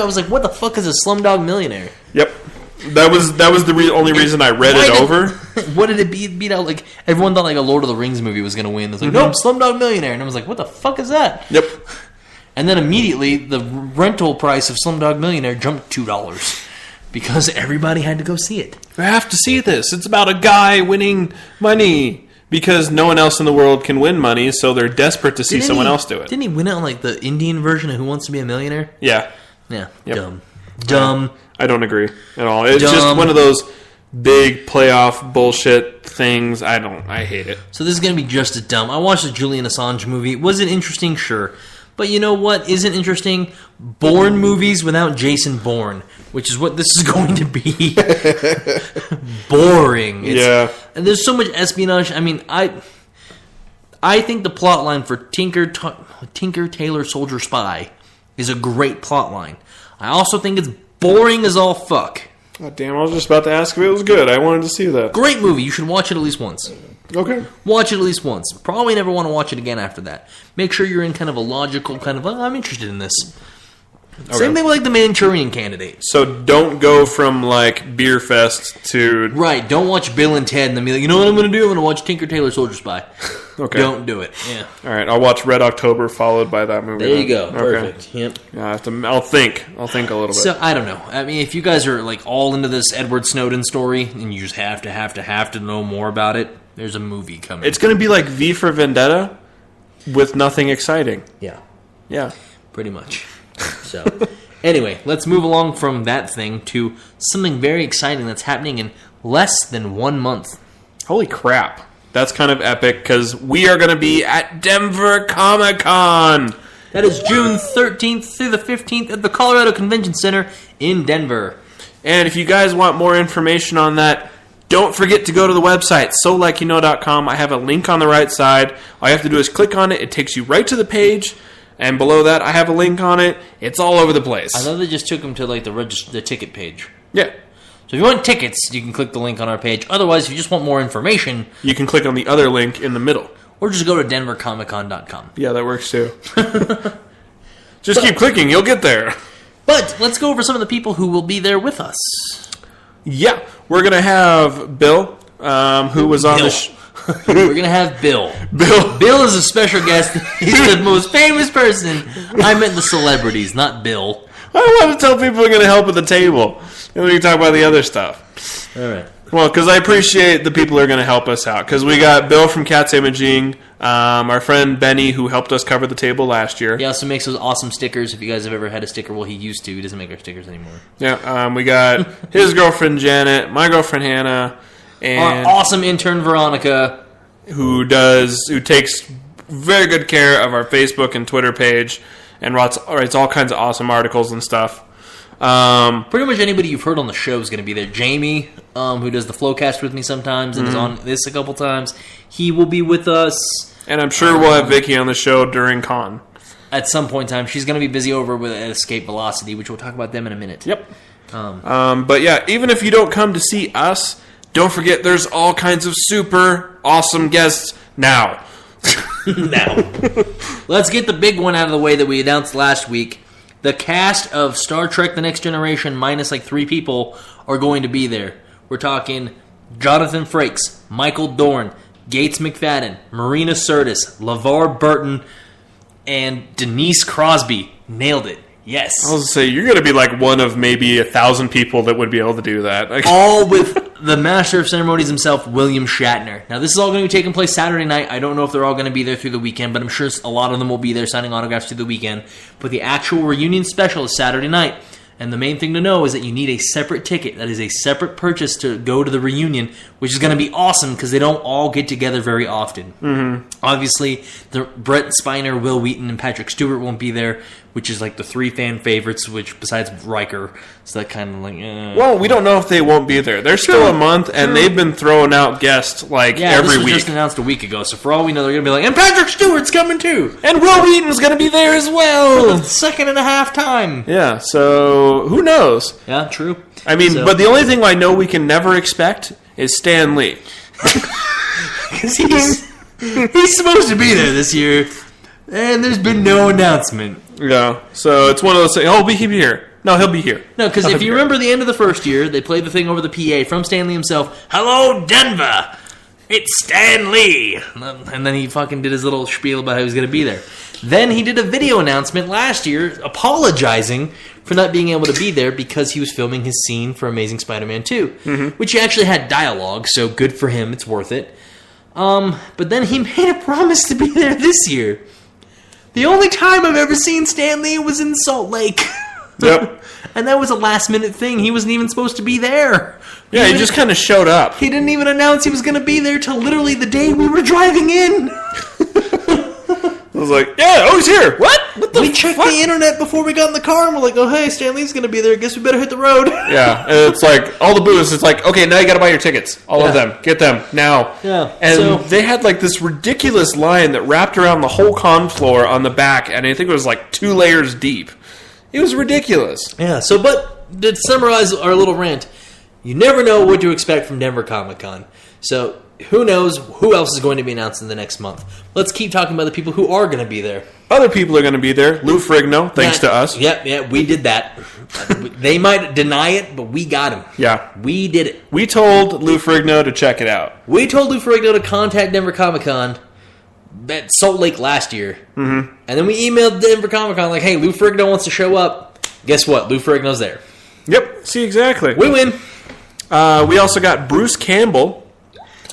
I was like, what the fuck is a Slumdog Millionaire? Yep. That was the only reason I read it over. What did it beat out? Like, everyone thought like a Lord of the Rings movie was going to win. It's like, nope, Slumdog Millionaire. And I was like, what the fuck is that? Yep. And then immediately, the rental price of Slumdog Millionaire jumped $2 because everybody had to go see it. I have to see this. It's about a guy winning money because no one else in the world can win money, so they're desperate to see someone else do it. Didn't he win it on like the Indian version of Who Wants to Be a Millionaire? Yeah. Yeah. Yep. Dumb. I don't agree at all. It's just one of those big playoff bullshit things. I hate it. So this is going to be just as dumb. I watched the Julian Assange movie. Was it interesting? Sure. But you know what isn't interesting? Bourne movies without Jason Bourne, which is what this is going to be. Boring. Yeah. And there's so much espionage. I mean, I think the plot line for Tinker Tailor Soldier Spy is a great plot line. I also think it's boring as all fuck. God damn, I was just about to ask if it was good. I wanted to see that. Great movie. You should watch it at least once. Okay. Watch it at least once. Probably never want to watch it again after that. Make sure you're in kind of a logical kind of, I'm interested in this. Okay. Same thing with like the Manchurian Candidate. So don't go from like Beer Fest to... Right. Don't watch Bill and Ted and then be like, you know what I'm going to do? I'm going to watch Tinker Tailor Soldier Spy. Okay. Don't do it. Yeah. All right. I'll watch Red October followed by that movie. There you go. Okay. Perfect. Yep. Yeah, I'll think a little bit. So I don't know. I mean, if you guys are like all into this Edward Snowden story and you just have to know more about it, there's a movie coming. It's going to be like V for Vendetta with nothing exciting. Yeah. Yeah. Pretty much. So, anyway, let's move along from that thing to something very exciting that's happening in less than 1 month. Holy crap. That's kind of epic because we are going to be at Denver Comic-Con. That is June 13th through the 15th at the Colorado Convention Center in Denver. And if you guys want more information on that, don't forget to go to the website, solikeyouknow.com. I have a link on the right side. All you have to do is click on it. It takes you right to the page. And below that, I have a link on it. It's all over the place. I thought they just took them to like the ticket page. Yeah. So if you want tickets, you can click the link on our page. Otherwise, if you just want more information, you can click on the other link in the middle. Or just go to denvercomiccon.com. Yeah, that works too. Just keep clicking. You'll get there. But let's go over some of the people who will be there with us. Yeah. We're going to have Bill, who was on the We're going to have Bill. Bill is a special guest. He's the most famous person. I meant the celebrities, not Bill. I want to tell people we're going to help at the table. And we can talk about the other stuff. All right. Well, because I appreciate the people who are going to help us out. Because we got Bill from Cat's Imaging, our friend Benny, who helped us cover the table last year. He also makes those awesome stickers. If you guys have ever had a sticker, well, he used to. He doesn't make our stickers anymore. Yeah, we got his girlfriend Janet, my girlfriend Hannah, and our awesome intern Veronica, who takes very good care of our Facebook and Twitter page, and writes all kinds of awesome articles and stuff. Pretty much anybody you've heard on the show is going to be there. Jamie, who does the Flowcast with me sometimes and is on this a couple times, he will be with us. And I'm sure we'll have Vicky on the show during con. At some point in time. She's going to be busy over with Escape Velocity, which we'll talk about them in a minute. Yep. But yeah, even if you don't come to see us, don't forget there's all kinds of super awesome guests now. Now. Let's get the big one out of the way that we announced last week. The cast of Star Trek The Next Generation, minus like 3 people, are going to be there. We're talking Jonathan Frakes, Michael Dorn, Gates McFadden, Marina Sirtis, LeVar Burton, and Denise Crosby. Nailed it. Yes. I was going to say, you're going to be like one of maybe 1,000 people that would be able to do that. All with the Master of Ceremonies himself, William Shatner. Now, this is all going to be taking place Saturday night. I don't know if they're all going to be there through the weekend, but I'm sure a lot of them will be there signing autographs through the weekend. But the actual reunion special is Saturday night. And the main thing to know is that you need a separate ticket. That is a separate purchase to go to the reunion, which is going to be awesome because they don't all get together very often. Mm-hmm. Obviously, Brett Spiner, Will Wheaton, and Patrick Stewart won't be there, which is like the 3 fan favorites, which besides Riker. So that kind of like... Well, we don't know if they won't be there. They're still a month, and they've been throwing out guests like every week. Yeah, this was just announced a week ago, so for all we know, they're going to be like, and Patrick Stewart's coming too! And Will Wheaton's going to be there as well! For the second and a half time! Yeah, so who knows? Yeah, true. I mean, but the only thing I know we can never expect is Stan Lee. Because he's supposed to be there this year, and there's been no announcement. Yeah, so it's one of those things, he'll be here. No, he'll be here. No, because if you remember the end of the first year, they played the thing over the PA from Stan Lee himself. Hello, Denver! It's Stan Lee! And then he fucking did his little spiel about how he was going to be there. Then he did a video announcement last year apologizing for not being able to be there because he was filming his scene for Amazing Spider-Man 2, which he actually had dialogue, so good for him, it's worth it. But then he made a promise to be there this year. The only time I've ever seen Stan Lee was in Salt Lake. Yep. And that was a last-minute thing. He wasn't even supposed to be there. Yeah, he just kind of showed up. He didn't even announce he was going to be there till literally the day we were driving in. I was like, yeah, oh, he's here. What? We checked the internet before we got in the car, and we're like, oh, hey, Stan Lee's going to be there. Guess we better hit the road. Yeah, and it's like, all the booths, it's like, okay, now you got to buy your tickets. All of them. Get them, now. Yeah. And they had, like, this ridiculous line that wrapped around the whole con floor on the back, and I think it was, like, 2 layers deep. It was ridiculous. Yeah, but to summarize our little rant, you never know what to expect from Denver Comic-Con. So, who knows who else is going to be announced in the next month. Let's keep talking about the people who are going to be there. Other people are going to be there. Lou Ferrigno, thanks to us. Yep, we did that. They might deny it, but we got him. Yeah. We did it. We told Lou Ferrigno to check it out. We told Lou Ferrigno to contact Denver Comic-Con at Salt Lake last year. Mm-hmm. And then we emailed Denver Comic-Con like, hey, Lou Ferrigno wants to show up. Guess what? Lou Ferrigno's there. Yep, see, exactly. We win. We also got Bruce Campbell.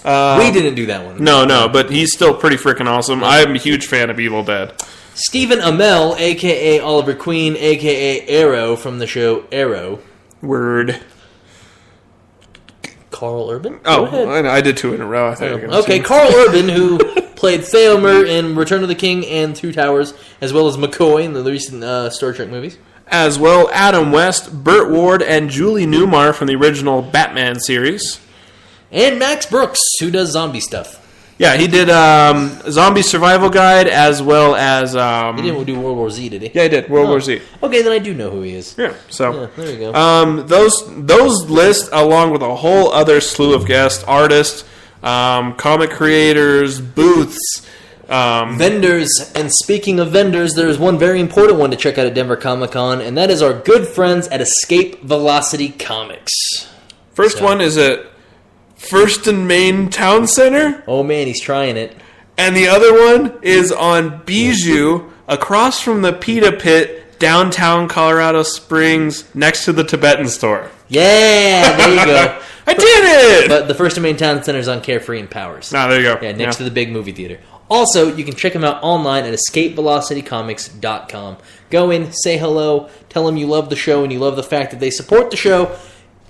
We didn't do that one. No, but he's still pretty freaking awesome. I'm a huge fan of Evil Dead. Stephen Amell, a.k.a. Oliver Queen, a.k.a. Arrow from the show Arrow. Word. Carl Urban? Oh, I did 2 in a row. I think. Okay, Carl Urban, who played Thalmer in Return of the King and Two Towers, as well as McCoy in the recent Star Trek movies. As well, Adam West, Burt Ward, and Julie Newmar from the original Batman series. And Max Brooks, who does zombie stuff. Yeah, he did Zombie Survival Guide, as well as... He didn't do World War Z, did he? Yeah, he did, World War Z. Okay, then I do know who he is. Yeah, so... Yeah, there you go. Those lists, along with a whole other slew of guest artists, comic creators, booths... vendors, and speaking of vendors, there's one very important one to check out at Denver Comic-Con, and that is our good friends at Escape Velocity Comics. First one is at First and Main Town Center. Oh man, he's trying it. And the other one is on Bijou, across from the Pita Pit, downtown Colorado Springs, next to the Tibetan store. Yeah, there you go. I did it! But the First and Main Town Center is on Carefree and Powers. Ah, there you go. Yeah, next to the big movie theater. Also, you can check them out online at escapevelocitycomics.com. Go in, say hello, tell them you love the show and you love the fact that they support the show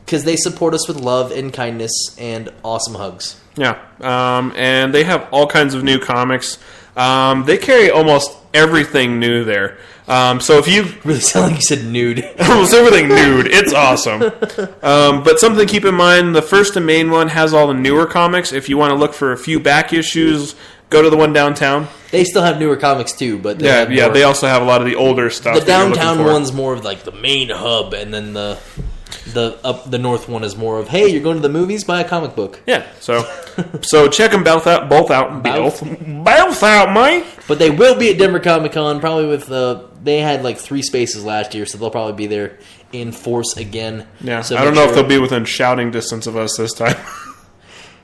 because they support us with love and kindness and awesome hugs. Yeah, and they have all kinds of new comics. They carry almost everything new there. So if you... Really sound like you said nude. Almost everything nude. It's awesome. But something to keep in mind, the First and Main one has all the newer comics. If you want to look for a few back issues, go to the one downtown. They still have newer comics too, but they also have a lot of the older stuff. The downtown one's more of like the main hub, and then the north one is more of, hey, you're going to the movies, buy a comic book. Yeah, so check them both out, both out, mate. But they will be at Denver Comic Con, probably with they had like 3 spaces last year, so they'll probably be there in force again. Yeah, so I don't know if they'll be within shouting distance of us this time.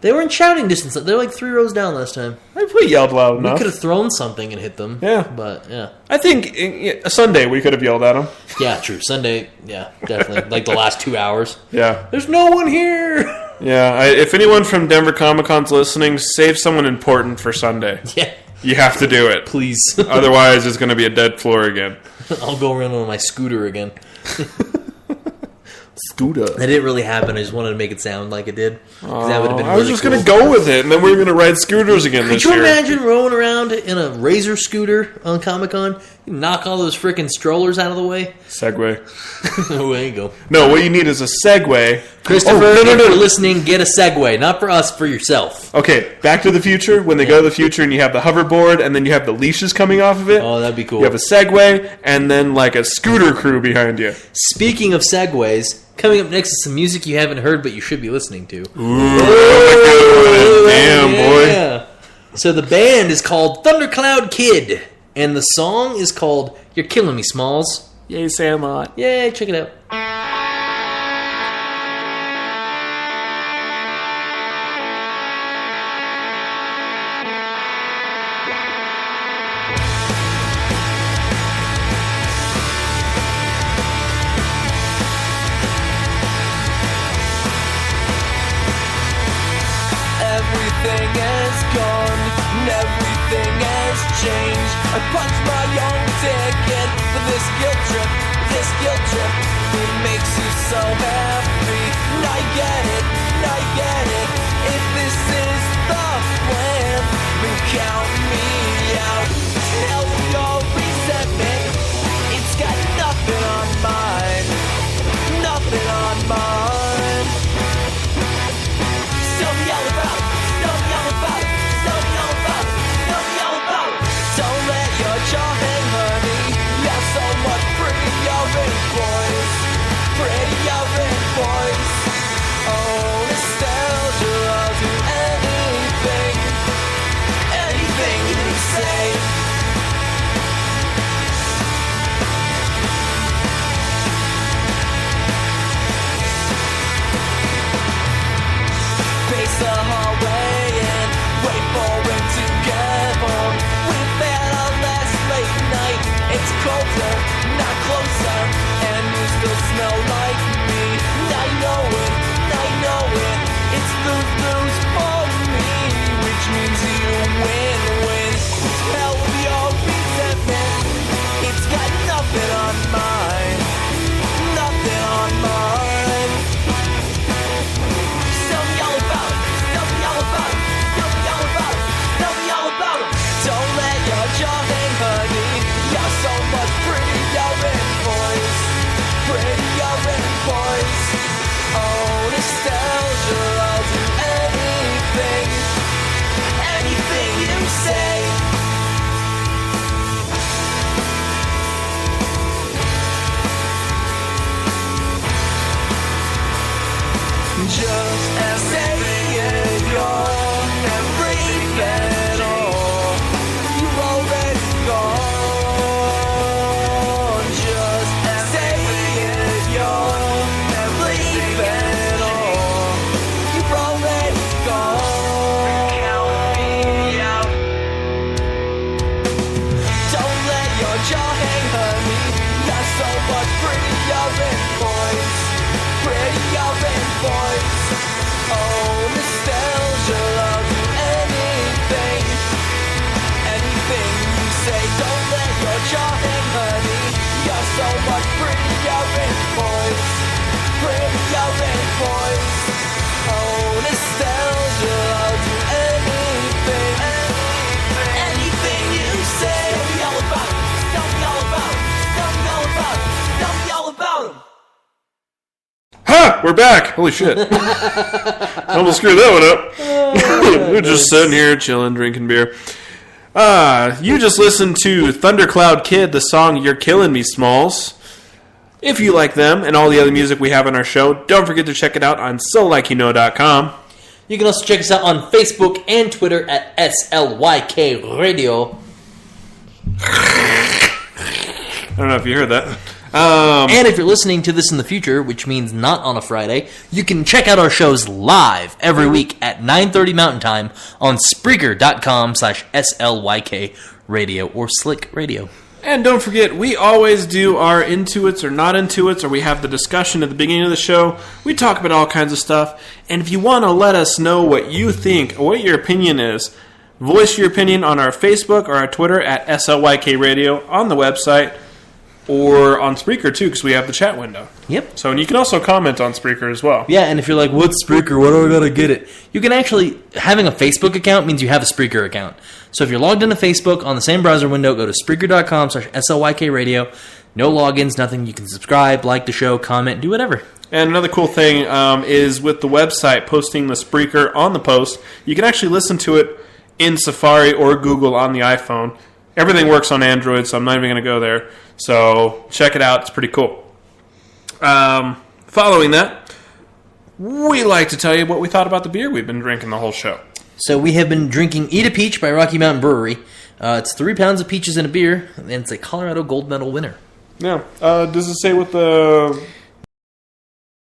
They were in shouting distance. They're like 3 rows down last time. We yelled loud enough. We could have thrown something and hit them. Yeah. But, yeah. I think Sunday we could have yelled at them. Yeah, true. Sunday, yeah, definitely. Like the last 2 hours. Yeah. There's no one here! Yeah, if anyone from Denver Comic Con's listening, save someone important for Sunday. Yeah. You have to do it. Please. Otherwise, it's going to be a dead floor again. I'll go around on my scooter again. Scooter. That didn't really happen. I just wanted to make it sound like it did. That would have been I was really just cool. going to go with it, and then we were going to ride scooters again this year. Could you imagine rolling around in a Razor scooter on Comic-Con? You knock all those freaking strollers out of the way. Segway. Oh, there you go. No, what you need is a Segway. Christopher, if you're listening, get a Segway. Not for us, for yourself. Okay, Back to the Future. When they go to the future and you have the hoverboard and then you have the leashes coming off of it. Oh, that'd be cool. You have a Segway and then like a scooter crew behind you. Speaking of Segways, coming up next is some music you haven't heard but you should be listening to. Ooh, damn, boy. So the band is called Thundercloud Kid, and the song is called You're Killing Me, Smalls. Yay, Sandlot. Yay, check it out. Everything is gone, and everything has changed. I punched my own ticket for this guilt trip, It makes you so happy, and I get it, If this is the plan, then count me out. Hell with your resentment, it's got nothing on mine, nothing on mine. Tell me all about it. Tell me all about it. Tell me all about it. Tell me all about it. Don't let your jaw hang, honey. You're so much prettier in voice. Prettier in voice. Oh, nostalgia, I'll do anything. Anything you say. Pace the hallway and wait for him to get home. We've had our last late night. It's colder, not closer, and you still smell like me. And I know it. It's lose-lose for me, which means you win-win. Hell with your resentment. It's got nothing on mine. Nothing on mine. Tell me all about it. Tell me all about it. Tell me all about it. Tell me all about it. Don't let your jaw hang, honey. You're so much prettier in voice. Prettier in voice. Oh, nostalgia, I'll do anything. Anything you say. Just as saying you're everything, all you've already gone. Just as saying you're everything, all you've already gone. Count me out. Don't let your jaw hang, honey. You're so much prettier in voice. Prettier in voice. Oh, nostalgia, I'll do anything. Anything you say. Don't let your jaw hang, honey. You're so much prettier in voice. Prettier in voice. Oh, nostalgia, I'll do anything. Anything you say. Tell me all about it. Tell me all about it. Tell me all about it. Tell me all about it. Ha! We're back! Holy shit. I almost screwed that one up. We're just sitting here chilling, drinking beer. You just listened to Thundercloud Kid, the song You're Killing Me, Smalls. If you like them and all the other music we have on our show, don't forget to check it out on SoLikeYouKnow.com. You can also check us out on Facebook and Twitter at SLYK Radio. I don't know if you heard that. And if you're listening to this in the future, which means not on a Friday, you can check out our shows live every week at 9:30 Mountain Time on Spreaker.com/SLYK Radio or Slick Radio. And don't forget, we always do our Intuits or Not Intuits, or we have the discussion at the beginning of the show. We talk about all kinds of stuff. And if you want to let us know what you think or what your opinion is, voice your opinion on our Facebook or our Twitter at SLYK Radio, on the website, or on Spreaker, too, because we have the chat window. Yep. So, and you can also comment on Spreaker as well. Yeah, and if you're like, what's Spreaker? What do I gotta get it? You can actually, having a Facebook account means you have a Spreaker account. So if you're logged into Facebook on the same browser window, go to Spreaker.com/SLYK Radio. No logins, nothing. You can subscribe, like the show, comment, do whatever. And another cool thing is with the website posting the Spreaker on the post, you can actually listen to it in Safari or Google on the iPhone. Everything works on Android, so I'm not even going to go there. So check it out. It's pretty cool. Following that, we like to tell you what we thought about the beer we've been drinking the whole show. So we have been drinking Eat a Peach by Rocky Mountain Brewery. It's 3 pounds of peaches in a beer, and it's a Colorado Gold Medal winner. Yeah. Does it say what the